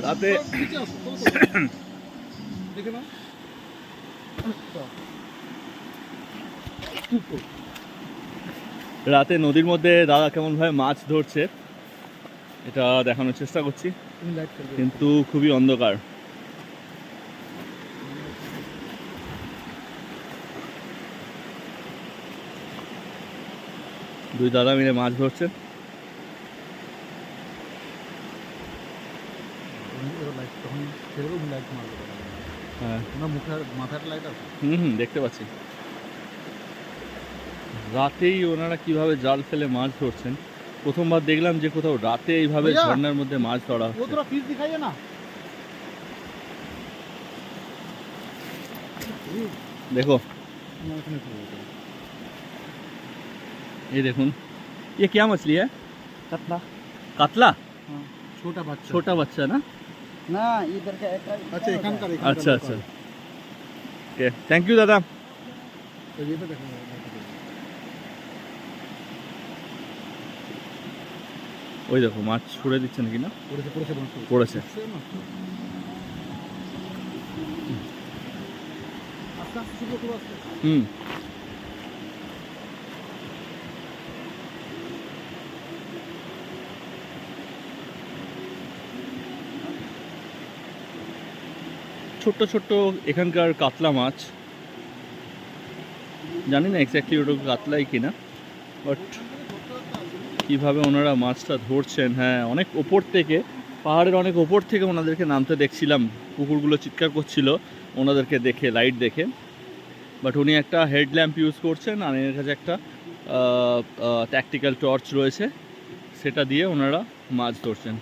রাতে রাতে নদীর মধ্যে দাদা কেমনভাবে মাছ ধরছে এটা দেখানোর চেষ্টা করছি, কিন্তু খুবই অন্ধকার। দুই দাদা মিলে মাছ ধরছেন। দেখতে পাচ্ছি রাতেই ওনারা কিভাবে জাল ফেলে মাছ ধরছেন। প্রথমবার দেখলাম যে কোথাও রাতে এইভাবে ঝর্ণার মধ্যে মাছ ধরা হচ্ছে। देखो ये देखो, ये क्या मछली है? कतला। कातला? छोटा बच्चा ना? ना इधर का अच्छा अच्छा, ओके, थैंक यू दादा। ওই দেখো মাছ ছুড়ে দিচ্ছে নাকি না? পড়েছে। ছোট্ট ছোট্ট এখানকার কাতলা মাছ, জানি না এক্স্যাক্টলি ওটা কাতলাই কিনা, বাট কীভাবে ওনারা মাছটা ধরছেন। হ্যাঁ, অনেক ওপর থেকে, পাহাড়ের অনেক ওপর থেকে ওনাদেরকে নামতে দেখছিলাম। কুকুরগুলো চিৎকার করছিল ওনাদেরকে দেখে, লাইট দেখে। বাট উনি একটা হেডল্যাম্প ইউজ করছেন, আর এর কাছে একটা ট্যাকটিক্যাল টর্চ রয়েছে, সেটা দিয়ে ওনারা মাছ ধরছেন।